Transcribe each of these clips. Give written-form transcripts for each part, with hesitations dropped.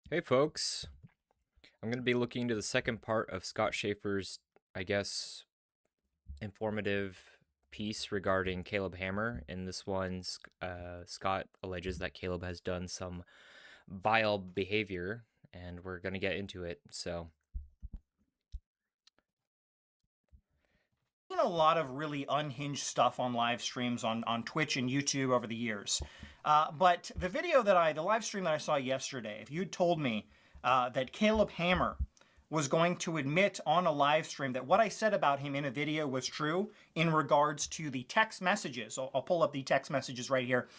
Hey folks, I'm going to be looking into the second part of Scott Shafer's, I guess, informative piece regarding Caleb Hammer. In this one, Scott alleges that Caleb has done some vile behavior, and we're going to get into it. So, Seen a lot of really unhinged stuff on live streams on Twitch and YouTube over the years. But the live stream that I saw yesterday, if you'd told me that Caleb Hammer was going to admit on a live stream that what I said about him in a video was true in regards to the text messages. I'll pull up the text messages right here.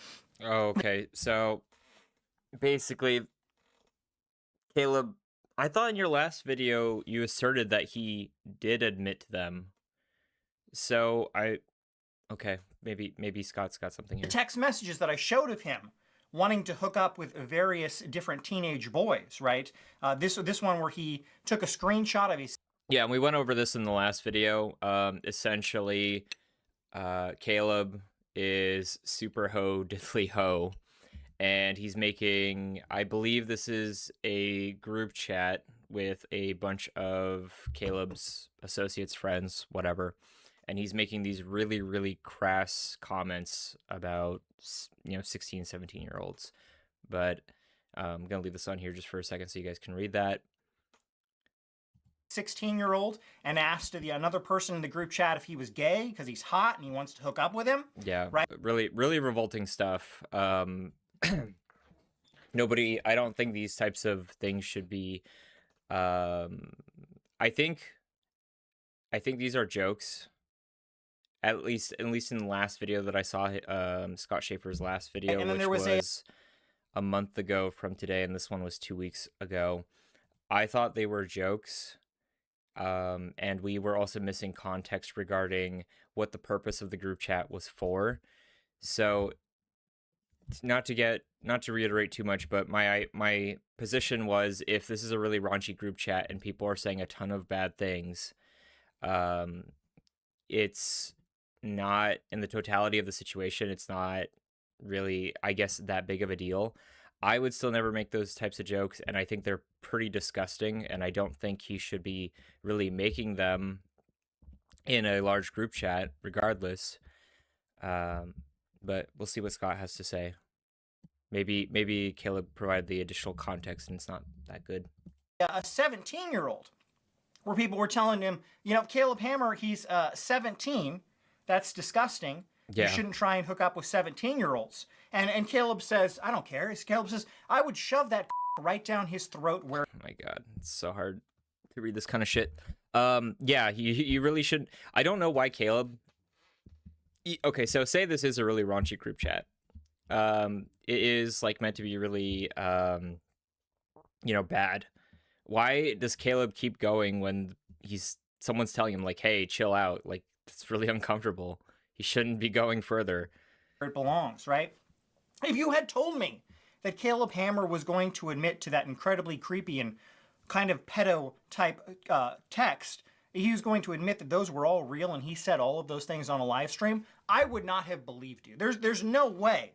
okay, so basically, Caleb, I thought in your last video you asserted that he did admit to them. So okay, maybe Scott's got something The here. text messages that I showed of him wanting to hook up with various different teenage boys, right? This one where he took a screenshot of his. Yeah, and we went over this in the last video. Essentially, Caleb is super ho diddly ho, and he's making, I believe this is a group chat with a bunch of Caleb's associates, friends, whatever, and he's making these really, really crass comments about, 16, 17-year-olds. But I'm going to leave this on here just for a second so you guys can read that. 16-year-old and asked another person in the group chat if he was gay because he's hot and he wants to hook up with him. Yeah, right? really, really revolting stuff. Nobody, I don't think these types of things should be. I think these are jokes. At least in the last video that I saw, Scott Shafer's last video, And then which there was a month ago from today, and this one was 2 weeks ago. I thought they were jokes. And we were also missing context regarding what the purpose of the group chat was for. So, not to reiterate too much, but my position was, if this is a really raunchy group chat and people are saying a ton of bad things, it's not, in the totality of the situation, it's not really, I guess, that big of a deal. I would still never make those types of jokes, and I think they're pretty disgusting, and I don't think he should be really making them in a large group chat, regardless. But we'll see what Scott has to say. Maybe Caleb provided the additional context, and it's not that good. a 17-year-old where people were telling him, Caleb Hammer, he's 17. That's disgusting. Yeah. You shouldn't try and hook up with 17-year-olds. And Caleb says, I don't care. Caleb says, I would shove that right down his throat where. Oh my God, it's so hard to read this kind of shit. Yeah, you really should. I don't know why Caleb. Okay, so say this is a really raunchy group chat. It is like meant to be really, bad. Why does Caleb keep going when someone's telling him, like, hey, chill out? Like, it's really uncomfortable. He shouldn't be going further. It belongs, right? If you had told me that Caleb Hammer was going to admit to that incredibly creepy and kind of pedo type text, he was going to admit that those were all real and he said all of those things on a live stream, I would not have believed you. There's no way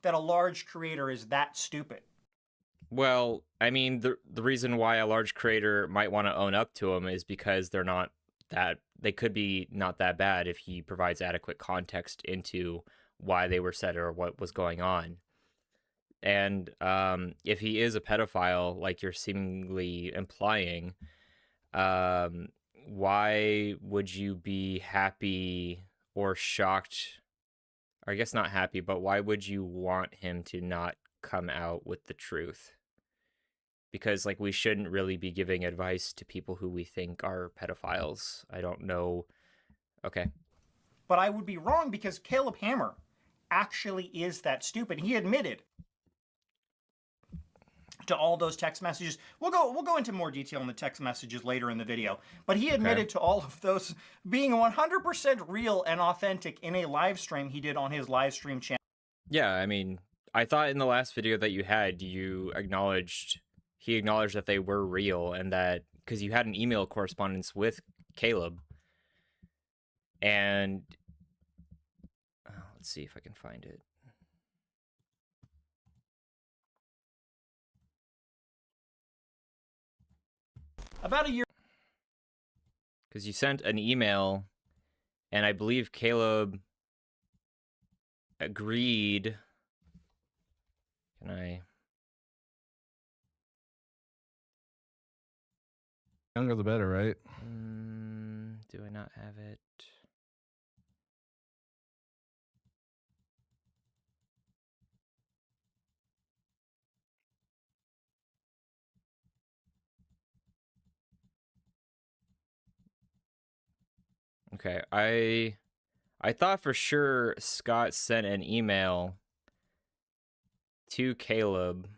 that a large creator is that stupid. Well, I mean, the reason why a large creator might want to own up to him is because they could be not that bad if he provides adequate context into why they were said or what was going on. And if he is a pedophile, like you're seemingly implying, why would you be happy or shocked? Or I guess not happy, but why would you want him to not come out with the truth? Because, like, we shouldn't really be giving advice to people who we think are pedophiles. I don't know. Okay. But I would be wrong because Caleb Hammer actually is that stupid. He admitted to all those text messages. We'll go into more detail in the text messages later in the video. But he admitted to all of those being 100% real and authentic in a live stream he did on his live stream channel. Yeah, I mean, I thought in the last video that you had, he acknowledged that they were real, and that because you had an email correspondence with Caleb. And let's see if I can find it. About a year. Because you sent an email, and I believe Caleb agreed. Can I? Younger the better, right? Do I not have it? Okay, I thought for sure Scott sent an email to Caleb,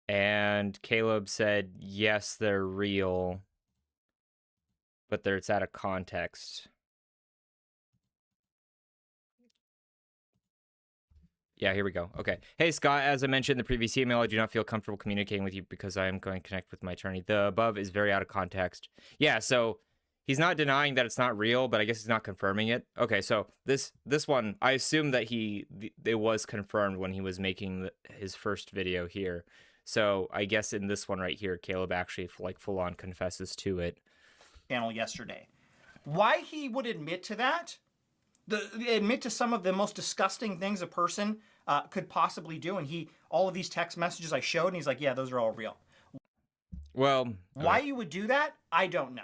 and Caleb said, yes, they're real, but it's out of context. Yeah, here we go. Okay. Hey, Scott, as I mentioned in the previous email, I do not feel comfortable communicating with you because I am going to connect with my attorney. The above is very out of context. Yeah, so he's not denying that it's not real, but I guess he's not confirming it. Okay, so this one, I assume that it was confirmed when he was making his first video here. So I guess in this one right here, Caleb actually like full on confesses to it. Channel yesterday. Why he would admit to that, admit to some of the most disgusting things a person could possibly do, and all of these text messages I showed, and he's like, yeah, those are all real. Well, why you would do that, I don't know.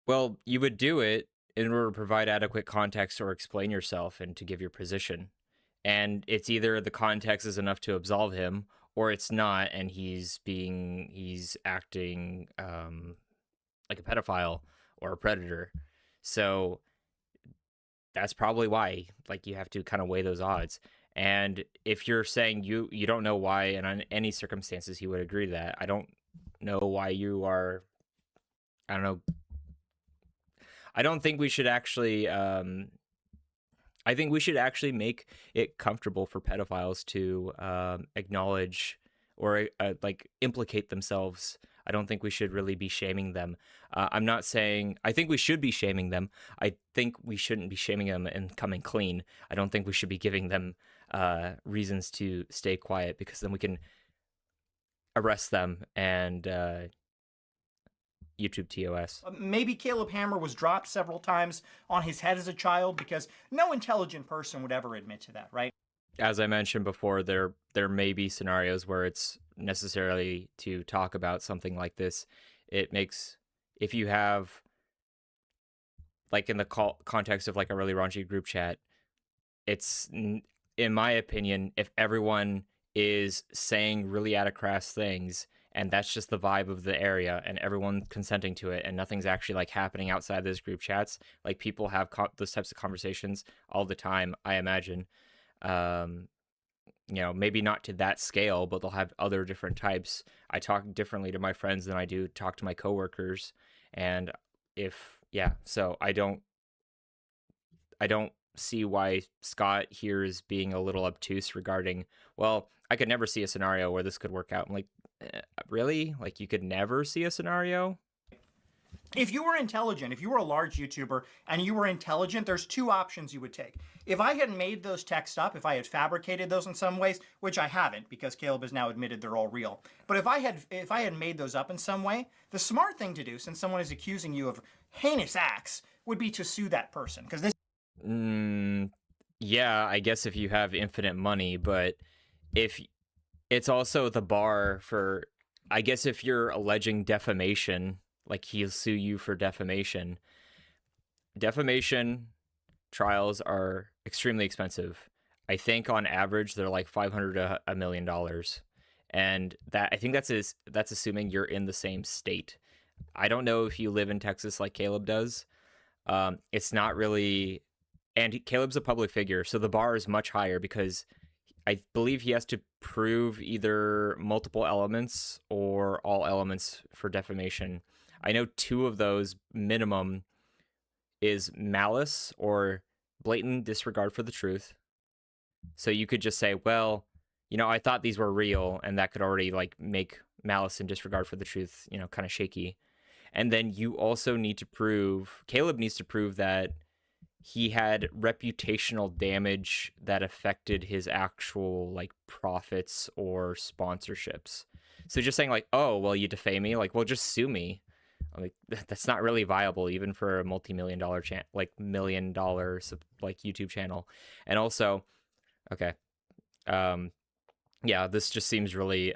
Well, you would do it in order to provide adequate context or explain yourself and to give your position. And it's either the context is enough to absolve him, or it's not, and he's acting like a pedophile or a predator. So that's probably why, like, you have to kind of weigh those odds. And if you're saying you don't know why, and on any circumstances he would agree to that, I don't know why you are, I don't know. I don't think we should actually, I think we should actually make it comfortable for pedophiles to acknowledge or like implicate themselves. I don't think we should really be shaming them. I'm not saying, I think we should be shaming them. I think we shouldn't be shaming them and coming clean. I don't think we should be giving them reasons to stay quiet, because then we can arrest them and YouTube TOS. Maybe Caleb Hammer was dropped several times on his head as a child, because no intelligent person would ever admit to that, right? As I mentioned before, there may be scenarios where it's necessarily to talk about something like this. It makes, if you have, like in the context of like a really raunchy group chat, it's, in my opinion, if everyone is saying really out of crass things, and that's just the vibe of the area, and everyone consenting to it, and nothing's actually like happening outside those group chats, like people have those types of conversations all the time, I imagine. You know, maybe not to that scale, but they'll have other different types. I talk differently to my friends than I do talk to my coworkers, and so I don't see why Scott here is being a little obtuse regarding, well, I could never see a scenario where this could work out. I'm like, really? Like, you could never see a scenario? If you were intelligent, if you were a large YouTuber and you were intelligent, there's two options you would take. If I had made those texts up, if I had fabricated those in some ways, which I haven't, because Caleb has now admitted they're all real. But if I had made those up in some way, the smart thing to do, since someone is accusing you of heinous acts, would be to sue that person, because this. Yeah, I guess if you have infinite money, but if it's also the bar for, I guess if you're alleging defamation, like he'll sue you for defamation. Defamation trials are extremely expensive. I think on average they're like $500 to $1 million, and that, I think that's assuming you're in the same state. I don't know if you live in Texas like Caleb does. It's not really, and Caleb's a public figure, so the bar is much higher, because I believe he has to prove either multiple elements or all elements for defamation. I know two of those minimum is malice or blatant disregard for the truth. So you could just say, well, you know, I thought these were real, and that could already like make malice and disregard for the truth, you know, kind of shaky. And then you also need to prove, Caleb needs to prove that he had reputational damage that affected his actual like profits or sponsorships. So just saying like, oh, well, you defame me, like, well, just sue me. Like that's not really viable even for a multi-million dollar like $1 million like YouTube channel. And also, okay, yeah, this just seems really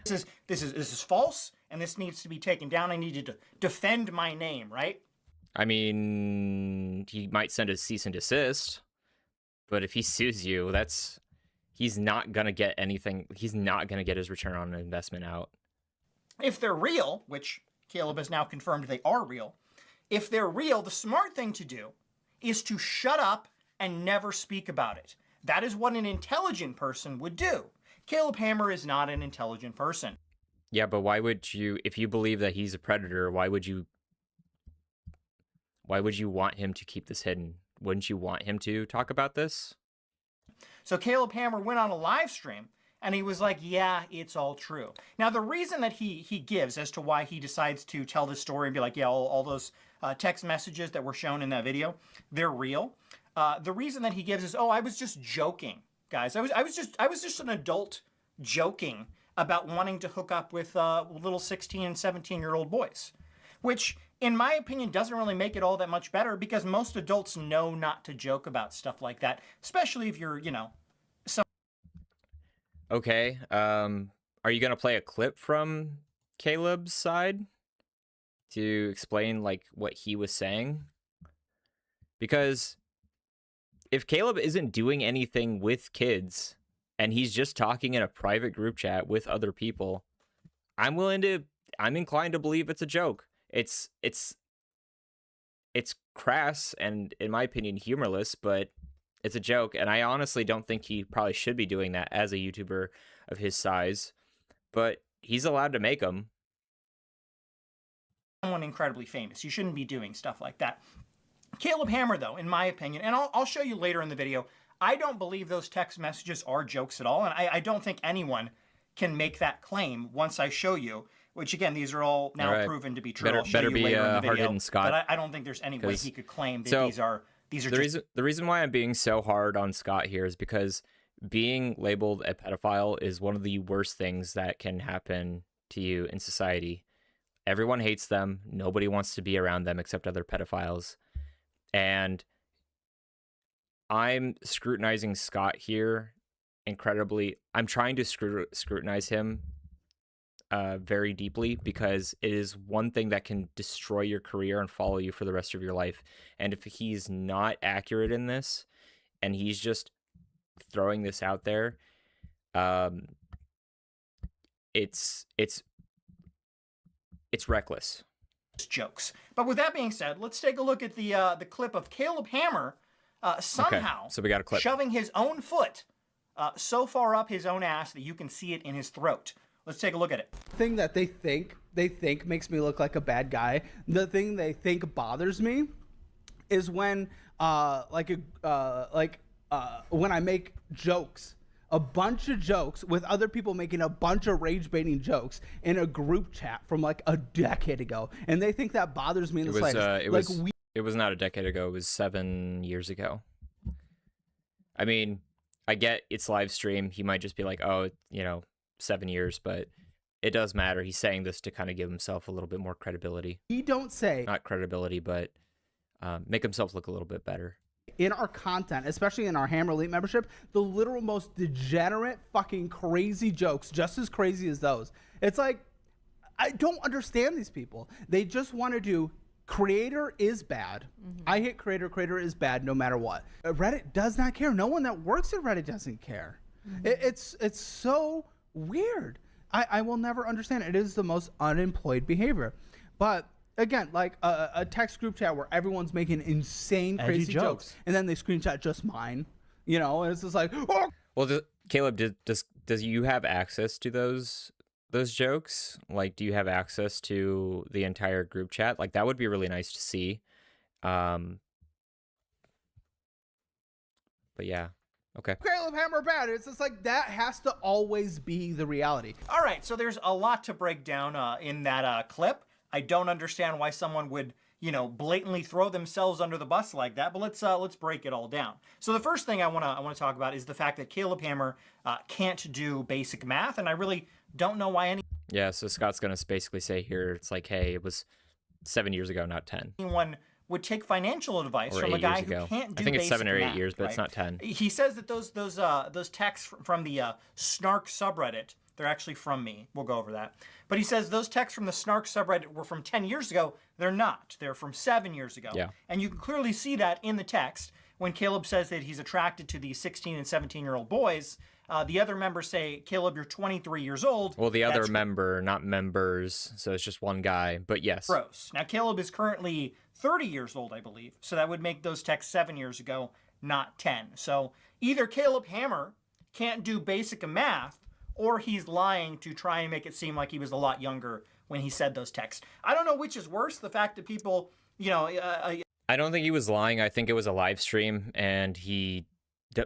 This is false, and this needs to be taken down. I need you to defend my name, right? I mean, he might send a cease and desist, but if he sues you, he's not gonna get anything. He's not gonna get his return on investment out. If they're real, which Caleb has now confirmed they are real, if they're real, the smart thing to do is to shut up and never speak about it. That is what an intelligent person would do. Caleb Hammer is not an intelligent person. Yeah, but why would you, if you believe that he's a predator, why would you want him to keep this hidden? Wouldn't you want him to talk about this? So Caleb Hammer went on a live stream and he was like, yeah, it's all true. Now, the reason that he gives as to why he decides to tell this story and be like, yeah, all those text messages that were shown in that video, they're real. The reason that he gives is, oh, I was just joking, guys. I was just an adult joking about wanting to hook up with little 16 and 17-year-old boys, which in my opinion doesn't really make it all that much better, because most adults know not to joke about stuff like that, especially if you're, you know, Okay, are you gonna play a clip from Caleb's side to explain like what he was saying? Because if Caleb isn't doing anything with kids and he's just talking in a private group chat with other people, I'm inclined to believe it's a joke. It's crass and, in my opinion, humorless, but it's a joke, and I honestly don't think he probably should be doing that as a YouTuber of his size, but he's allowed to make them. Someone incredibly famous. You shouldn't be doing stuff like that. Caleb Hammer, though, in my opinion, and I'll show you later in the video, I don't believe those text messages are jokes at all, and I don't think anyone can make that claim once I show you, which, again, these are all now proven to be true. I'll show you later in the video, hard-hitting, Scott, but I don't think there's any way he could claim that the reason why I'm being so hard on Scott here is because being labeled a pedophile is one of the worst things that can happen to you in society. Everyone hates them. Nobody wants to be around them except other pedophiles. And I'm scrutinizing Scott here incredibly. I'm trying to scrutinize him very deeply, because it is one thing that can destroy your career and follow you for the rest of your life. And if he's not accurate in this and he's just throwing this out there, it's reckless. Jokes. But with that being said, let's take a look at the clip of Caleb Hammer somehow okay, so we got a clip. Shoving his own foot so far up his own ass that you can see it in his throat. Let's take a look at it. Thing that they think makes me look like a bad guy. The thing they think bothers me is when when I make jokes, a bunch of jokes with other people making a bunch of rage baiting jokes in a group chat from like a decade ago, and they think that bothers me in the slightest. It was not a decade ago. It was 7 years ago. I mean, I get it's live stream. He might just be like, oh, 7 years, but it does matter. He's saying this to kind of give himself a little bit more credibility. He don't say not credibility, but make himself look a little bit better in our content, especially in our Hammer Elite membership. The literal most degenerate, fucking crazy jokes, just as crazy as those. It's like, I don't understand these people. They just want to do creator is bad. I hate creator is bad no matter what. Reddit does not care. No one that works at Reddit doesn't care. It's so weird. I will never understand it. It is the most unemployed behavior. But again, like a text group chat where everyone's making insane crazy jokes and then they screenshot just mine, and it's just like, oh. Well, Caleb, does you have access to those jokes? Like, do you have access to the entire group chat? Like, that would be really nice to see. But yeah. Okay. Caleb Hammer bad. It's just like that has to always be the reality. All right, so there's a lot to break down in that clip. I don't understand why someone would blatantly throw themselves under the bus like that. But let's break it all down. So the first thing I want to talk about is the fact that Caleb Hammer can't do basic math, and I really don't know why Yeah, so Scott's gonna basically say here, it's like, hey, it was 7 years ago, not 10. anyone would take financial advice Or from a 8 guy years who ago. can't do I think it's 7 or 8 math, years, but right? it's not 10. He says that those texts from the Snark subreddit, they're actually from me. We'll go over that. But he says those texts from the Snark subreddit were from 10 years ago. They're not. They're from 7 years ago. Yeah. And you can clearly see that in the text when Caleb says that he's attracted to the 16 and 17-year-old boys. The other members say, Caleb, you're 23 years old. Well, the other That's member, not members, so it's just one guy, but yes. gross. Now, Caleb is currently 30 years old, I believe. So that would make those texts 7 years ago, not 10. So either Caleb Hammer can't do basic math, or he's lying to try and make it seem like he was a lot younger when he said those texts. I don't know which is worse, the fact that people, I don't think he was lying. I think it was a live stream, and he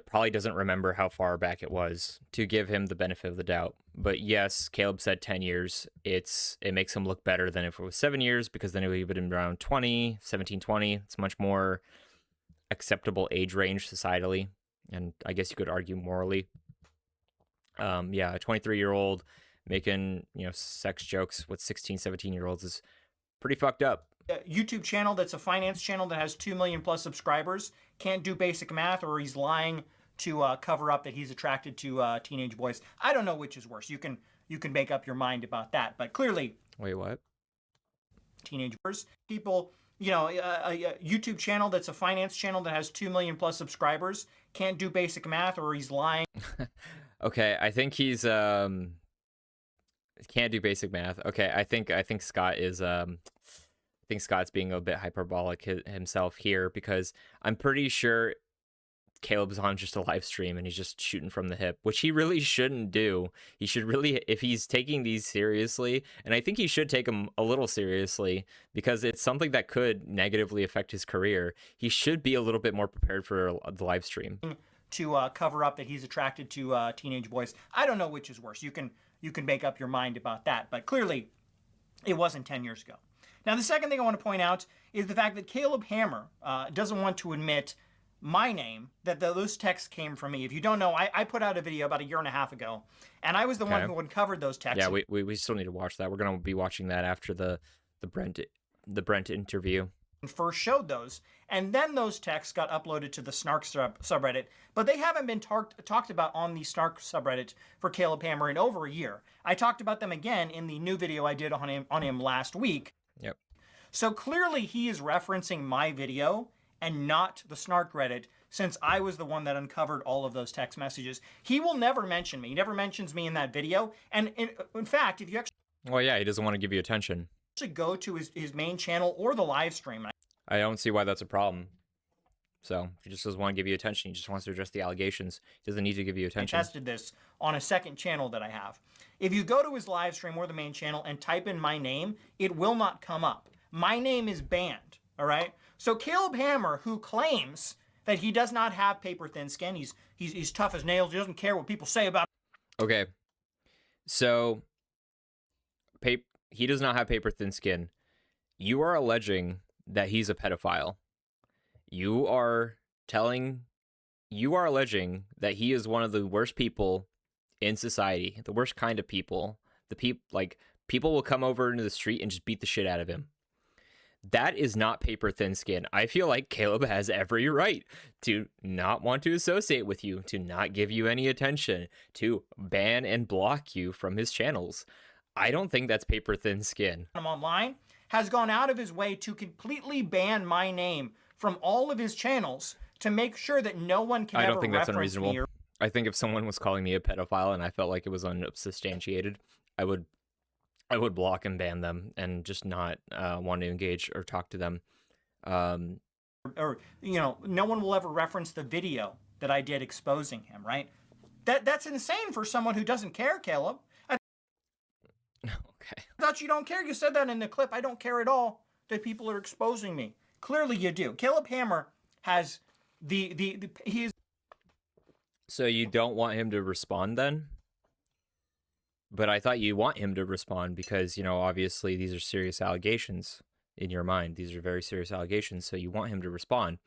probably doesn't remember how far back it was, to give him the benefit of the doubt. But yes, Caleb said 10 years. It makes him look better than if it was 7 years, because then it would have been around 20, 17, 20. It's much more acceptable age range societally, and I guess you could argue morally. Yeah, a 23-year-old making, sex jokes with 16, 17-year-olds is pretty fucked up. YouTube channel that's a finance channel that has 2 million plus subscribers can't do basic math, or he's lying to cover up that he's attracted to teenage boys. I don't know which is worse. You can make up your mind about that, but clearly, Wait, what? teenagers, people, a YouTube channel that's a finance channel that has 2 million plus subscribers can't do basic math, or he's lying. Okay, I think he's can't do basic math. Okay, I think Scott is I think Scott's being a bit hyperbolic himself here, because I'm pretty sure Caleb's on just a live stream and he's just shooting from the hip, which he really shouldn't do. He should really, if he's taking these seriously, and I think he should take them a little seriously, because it's something that could negatively affect his career, he should be a little bit more prepared for the live stream. To cover up that he's attracted to teenage boys. I don't know which is worse. You can make up your mind about that, but clearly it wasn't 10 years ago. Now, the second thing I want to point out is the fact that Caleb Hammer doesn't want to admit my name, that those texts came from me. If you don't know, I put out a video about 1.5 years ago, and I was the one who uncovered those texts. Yeah, we still need to watch that. We're going to be watching that after the Brent interview. First showed those, and then those texts got uploaded to the Snark subreddit, but they haven't been talked about on the Snark subreddit for Caleb Hammer in over a year. I talked about them again in the new video I did on him last week. Yep. So clearly he is referencing my video and not the Snark Reddit, since I was the one that uncovered all of those text messages. He will never mention me. He never mentions me in that video. And in fact, if you actually... Well, yeah, he doesn't want to give you attention. Go to his main channel or the live stream. I don't see why that's a problem. So he just doesn't want to give you attention. He just wants to address the allegations. He doesn't need to give you attention. I tested this on a second channel that I have. If you go to his live stream or the main channel and type in my name, it will not come up. My name is banned, all right? So Caleb Hammer, who claims that he does not have paper thin skin, he's tough as nails, he doesn't care what people say about him. Okay. So he does not have paper thin skin. You are alleging that he's a pedophile. You are alleging that he is one of the worst people in society, the worst kind of people. People will come over into the street and just beat the shit out of him. That is not paper thin skin. I feel like Caleb has every right to not want to associate with you, to not give you any attention, to ban and block you from his channels. I don't think that's paper thin skin. Online has gone out of his way to completely ban my name from all of his channels to make sure that no one can ever reference me. I don't think that's unreasonable. I think if someone was calling me a pedophile and I felt like it was unsubstantiated, I would block and ban them and just not want to engage or talk to them. Or no one will ever reference the video that I did exposing him, right? That's insane for someone who doesn't care, Caleb. Okay. I thought you don't care. You said that in the clip. I don't care at all that people are exposing me. Clearly you do. Caleb Hammer has he is. So you don't want him to respond then? But I thought you want him to respond because, obviously these are serious allegations. in your mind. These are very serious allegations, so you want him to respond.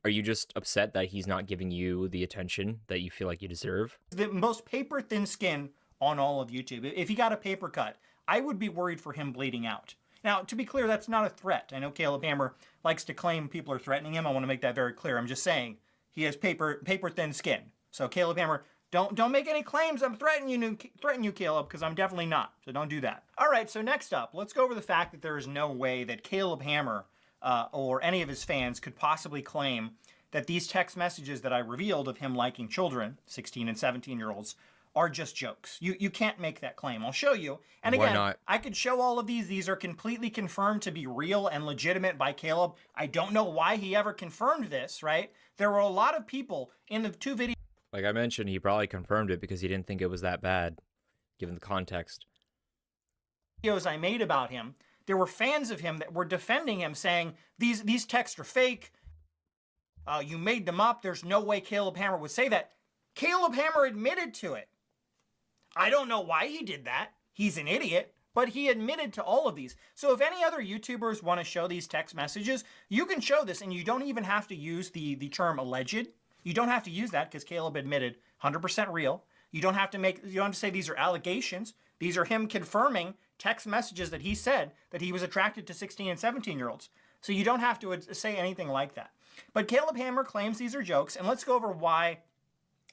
Are you just upset that he's not giving you the attention that you feel like you deserve? The most paper thin skin on all of YouTube. If he got a paper cut, I would be worried for him bleeding out. Now, to be clear, that's not a threat. I know Caleb Hammer likes to claim people are threatening him. I want to make that very clear. I'm just saying he has paper thin skin. So Caleb Hammer, don't make any claims I'm threatening you, Caleb, because I'm definitely not. So don't do that. All right, so next up, let's go over the fact that there is no way that Caleb Hammer or any of his fans could possibly claim that these text messages that I revealed of him liking children, 16 and 17-year-olds, are just jokes. You can't make that claim. I'll show you. And Why again, not? I could show all of these. These are completely confirmed to be real and legitimate by Caleb. I don't know why he ever confirmed this, right? There were a lot of people in the two videos. Like I mentioned, he probably confirmed it because he didn't think it was that bad, given the context. Videos I made about him, there were fans of him that were defending him, saying these texts are fake. You made them up. There's no way Caleb Hammer would say that. Caleb Hammer admitted to it. I don't know why he did that. He's an idiot, but he admitted to all of these. So if any other YouTubers want to show these text messages, you can show this, and you don't even have to use the term alleged. You don't have to use that because Caleb admitted 100% real. You don't have to say these are allegations. These are him confirming text messages that he said that he was attracted to 16 and 17-year-olds. So you don't have to say anything like that. But Caleb Hammer claims these are jokes, and let's go over why,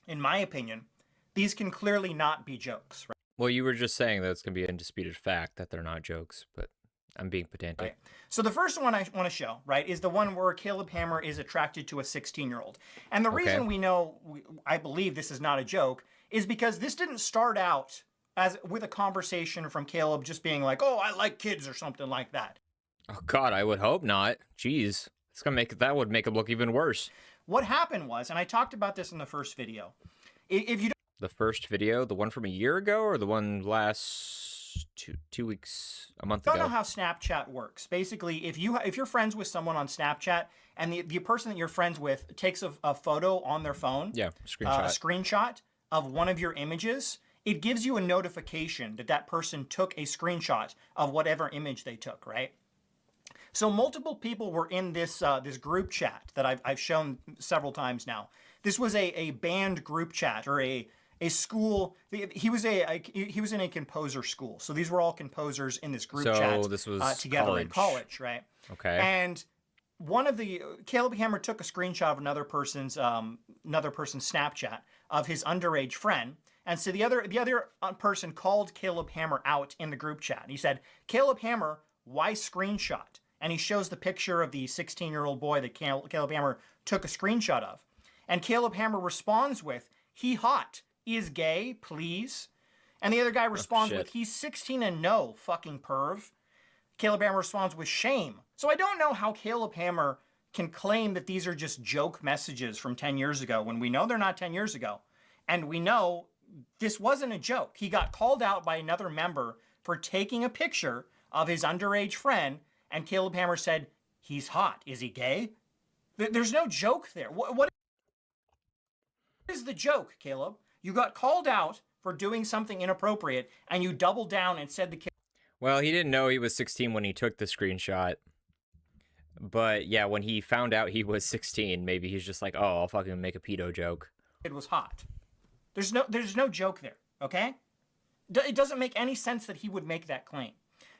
in my opinion, these can clearly not be jokes. Right? Well, you were just saying that it's going to be an undisputed fact that they're not jokes, but I'm being pedantic. Right. So the first one I want to show, right, is the one where Caleb Hammer is attracted to a 16-year-old. And the reason we know, I believe this is not a joke, is because this didn't start out as with a conversation from Caleb just being like, oh, I like kids or something like that. Oh God, I would hope not. Jeez, that would make it look even worse. What happened was, and I talked about this in the first video, if you don't, the first video, the one from a year ago, or the one last two weeks, a month ago? don't know how Snapchat works. Basically, if you're friends with someone on Snapchat and the person that you're friends with takes a photo on their phone, Yeah, a screenshot of one of your images, it gives you a notification that that person took a screenshot of whatever image they took, right? So multiple people were in this this group chat that I've shown several times now. This was a band group chat or a school. He was in a composer school. So these were all composers in this group chat. So this was together in college, right? Okay. And one of the Caleb Hammer took a screenshot of another person's Snapchat of his underage friend. And so the other person called Caleb Hammer out in the group chat. He said, "Caleb Hammer, why screenshot?" And he shows the picture of the 16-year-old boy that Caleb Hammer took a screenshot of. And Caleb Hammer responds with, "He hot, is gay, please." And the other guy responds with, "He's 16 and no, fucking perv." Caleb Hammer responds with shame. So I don't know how Caleb Hammer can claim that these are just joke messages from 10 years ago when we know they're not 10 years ago. And we know this wasn't a joke. He got called out by another member for taking a picture of his underage friend, and Caleb Hammer said, "He's hot. Is he gay?" There's no joke there. What is the joke, Caleb? You got called out for doing something inappropriate, and you doubled down and said the kid. Well, he didn't know he was 16 when he took the screenshot. But yeah, when he found out he was 16, maybe he's just like, oh, I'll fucking make a pedo joke. It was hot. There's no joke there, okay? It doesn't make any sense that he would make that claim.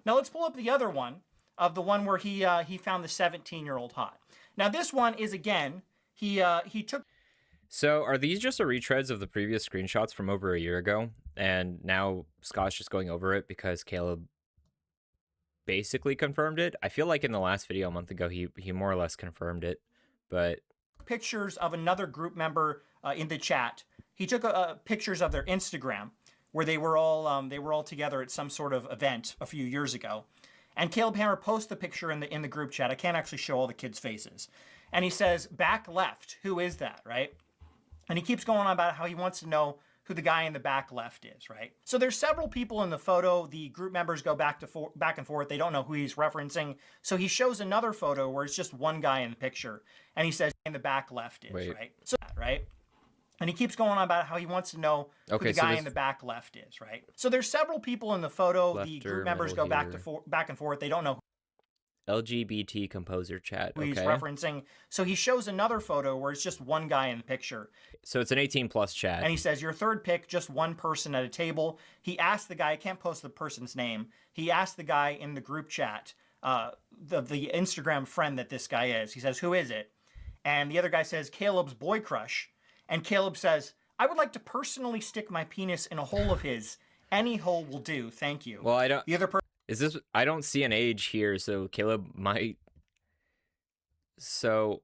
Now let's pull up the other one of the one where he found the 17-year-old hot. Now this one is, again, he took. So are these just the retreads of the previous screenshots from over a year ago? And now Scott's just going over it because Caleb basically confirmed it? I feel like in the last video a month ago, he more or less confirmed it, but pictures of another group member in the chat. He took pictures of their Instagram where they were all together at some sort of event a few years ago. And Caleb Hammer posts the picture in the group chat. I can't actually show all the kids' faces. And he says, "Back left, who is that?" Right? And he keeps going on about how he wants to know who the guy in the back left is, right? So there's several people in the photo. The group members go back and forth. They don't know who he's referencing. So he shows another photo where it's just one guy in the picture, and he says in the back left is, right? So right? And he keeps going on about how he wants to know who the guy in the back left is, right? So there's several people in the photo. The group members go back and forth. They don't know. LGBT composer chat. He's Okay. referencing. So he shows another photo where it's just one guy in the picture. So it's an 18+ chat. And he says, your third pick, just one person at a table. He asked the guy, I can't post the person's name. He asked the guy in the group chat, the Instagram friend that this guy is. He says, who is it? And the other guy says, Caleb's boy crush. And Caleb says, I would like to personally stick my penis in a hole of his. Any hole will do. Thank you. Well, I don't. The other person. Is this? I don't see an age here, so Caleb might. So.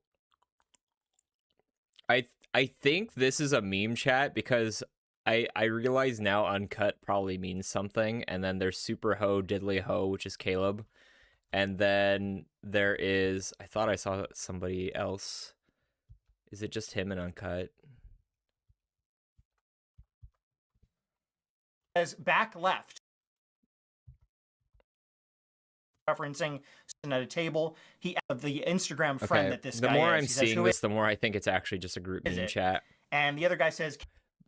I think this is a meme chat because I realize now uncut probably means something, and then there's super ho diddly ho, which is Caleb, and then there is, I thought I saw somebody else. Is it just him and uncut? Says back left. Referencing at a table. He the Instagram friend that this guy is. The more I'm He says, seeing this, the more I think it's actually just a group meme chat. And the other guy says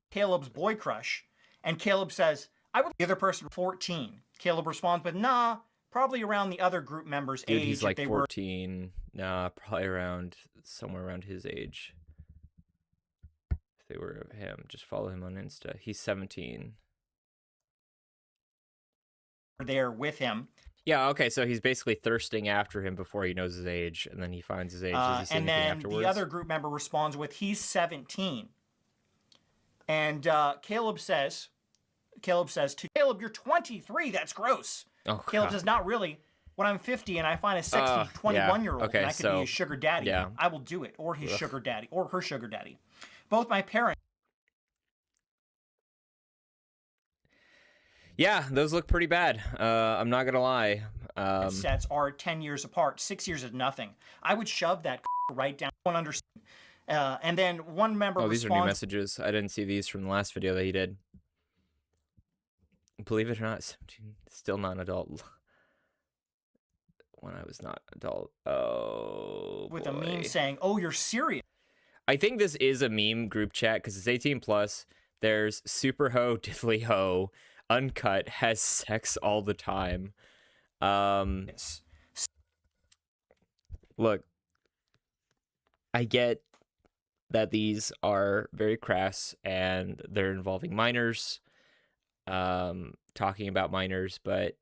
Caleb's boy crush. And Caleb says, I would. The other person 14. Caleb responds with, nah, probably around the other group member's Dude, age. he's like 14. Nah, probably around somewhere around his age. If they were him, just follow him on Insta. He's 17. There with him. Yeah, okay, so he's basically thirsting after him before he knows his age, and then he finds his age. Does he say And anything then afterwards? the other group member responds with, he's 17. And Caleb says to Caleb, you're 23. That's gross. Oh, Caleb God. says, not really. When I'm 50 and I find a sexy 21-year-old okay, and I could be his sugar daddy, I will do it. Or his sugar daddy, or her sugar daddy. Both my parents. Yeah, those look pretty bad. I'm not gonna lie. Sets are 10 years apart. 6 years is nothing. I would shove that right down. I don't understand. And then one member these are new responds. messages. I didn't see these from the last video that he did. Believe it or not, 17, still not an adult. When I was not adult. Oh, with boy. a meme saying, oh, you're serious. I think this is a meme group chat because it's 18+. There's super ho, diddly ho, uncut, has sex all the time. Look, I get that these are very crass and they're involving minors, talking about minors, but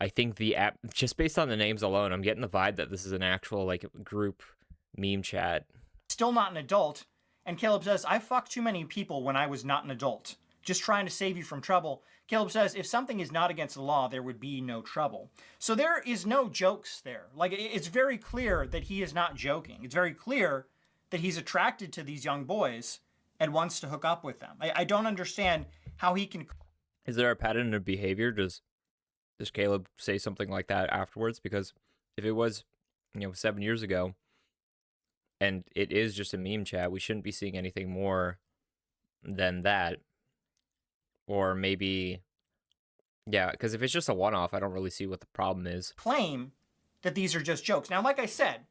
I think the app, just based on the names alone, I'm getting the vibe that this is an actual like group meme chat. Still not an adult. And Caleb says, I fucked too many people when I was not an adult. Just trying to save you from trouble. Caleb says, if something is not against the law, there would be no trouble. So there is no jokes there. Like, it's very clear that he is not joking. It's very clear that he's attracted to these young boys and wants to hook up with them. I don't understand how he can. Is there a pattern of behavior? Does Caleb say something like that afterwards? Because if it was, 7 years ago, and it is just a meme chat, we shouldn't be seeing anything more than that. Or maybe, yeah, because if it's just a one-off, I don't really see what the problem is. Claim that these are just jokes. Now, like I said,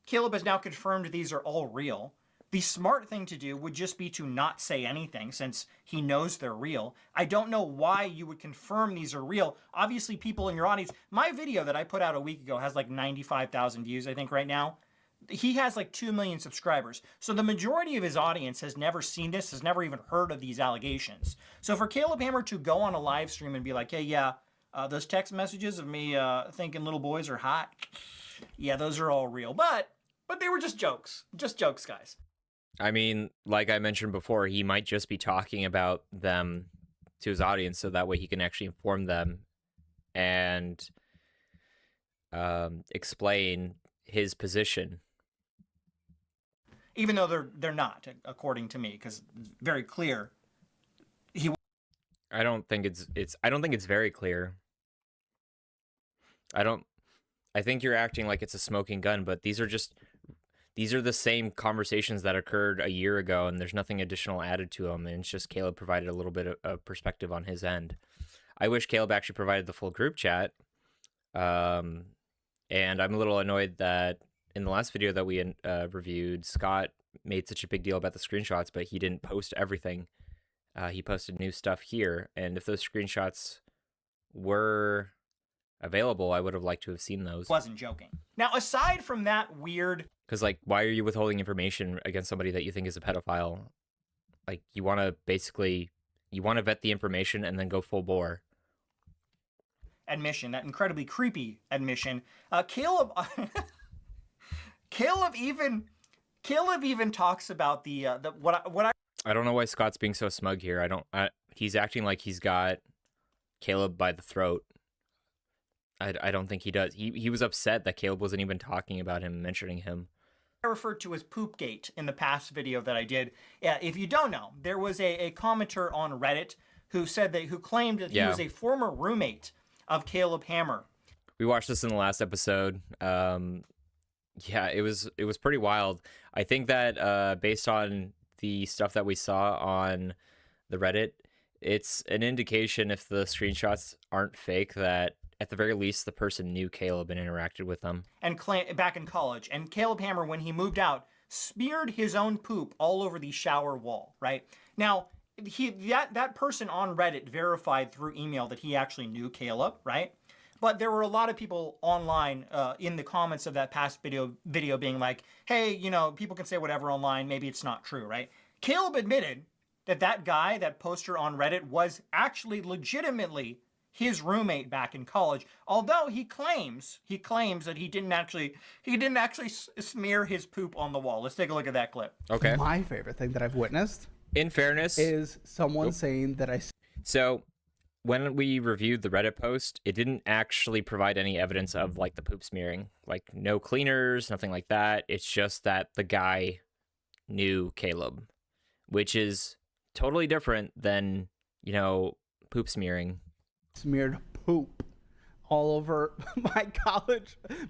Caleb has now confirmed these are all real. The smart thing to do would just be to not say anything since he knows they're real. I don't know why you would confirm these are real. Obviously, people in your audience, my video that I put out a week ago has like 95,000 views, I think, right now. He has like 2 million subscribers. So the majority of his audience has never seen this, has never even heard of these allegations. So for Caleb Hammer to go on a live stream and be like, hey, yeah, those text messages of me thinking little boys are hot, yeah, those are all real. But they were just jokes. Just jokes, guys. I mean, like I mentioned before, he might just be talking about them to his audience so that way he can actually inform them and explain his position. Even though they're not, according to me, because it's very clear. I don't think it's very clear. I think you're acting like it's a smoking gun, but these are the same conversations that occurred a year ago, and there's nothing additional added to them, and it's just Caleb provided a little bit of perspective on his end. I wish Caleb actually provided the full group chat, and I'm a little annoyed that in the last video that we reviewed, Scott made such a big deal about the screenshots, but he didn't post everything. He posted new stuff here, and if those screenshots were available, I would have liked to have seen those. Wasn't joking. Now, aside from that weird... Because, like, why are you withholding information against somebody that you think is a pedophile? Like, you want to basically... You want to vet the information and then go full bore. admission, that incredibly creepy admission, Caleb... Caleb even talks about I don't know why Scott's being so smug here. He's acting like he's got Caleb by the throat. I don't think he does. He was upset that Caleb wasn't even talking about him, mentioning him. I referred to as Poopgate in the past video that I did. Yeah, if you don't know, there was a commenter on Reddit who claimed that he was a former roommate of Caleb Hammer. We watched this in the last episode. Yeah, it was pretty wild. I think that based on the stuff that we saw on the Reddit, it's an indication, if the screenshots aren't fake, that at the very least the person knew Caleb and interacted with them. And back in college. And Caleb Hammer, when he moved out, smeared his own poop all over the shower wall, right? Now, that person on Reddit verified through email that he actually knew Caleb, right? But there were a lot of people online in the comments of that past video being like, hey, people can say whatever online, maybe it's not true, right? Caleb admitted that guy, that poster on Reddit, was actually legitimately his roommate back in college, although he claims that he didn't actually smear his poop on the wall. Let's take a look at that clip. Okay. My favorite thing that I've witnessed, in fairness, is someone saying that So when we reviewed the Reddit post, it didn't actually provide any evidence of like the poop smearing, like no cleaners, nothing like that. It's just that the guy knew Caleb, which is totally different than, poop smearing. Smeared poop all over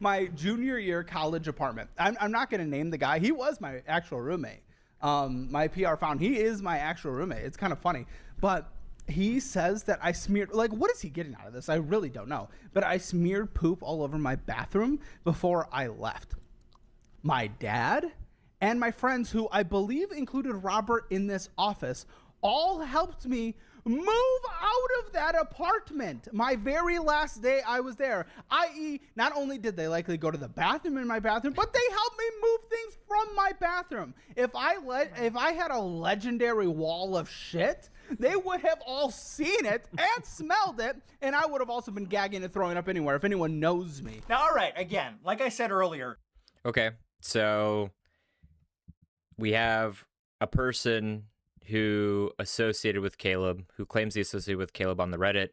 my junior year college apartment. I'm not going to name the guy. He was my actual roommate. My PR found he is my actual roommate. It's kind of funny, but he says that I smeared, like, what is he getting out of this? I really don't know, but I smeared poop all over my bathroom before I left. My dad and my friends, who I believe included Robert in this office, all helped me move out of that apartment my very last day I was there. I.e., not only did they likely go to the bathroom in my bathroom, but they helped me move things from my bathroom. If I had a legendary wall of shit, they would have all seen it and smelled it, and I would have also been gagging and throwing up anywhere if anyone knows me. Now, all right, again, like I said earlier. Okay, so we have a person who associated with Caleb, who claims he associated with Caleb on the Reddit.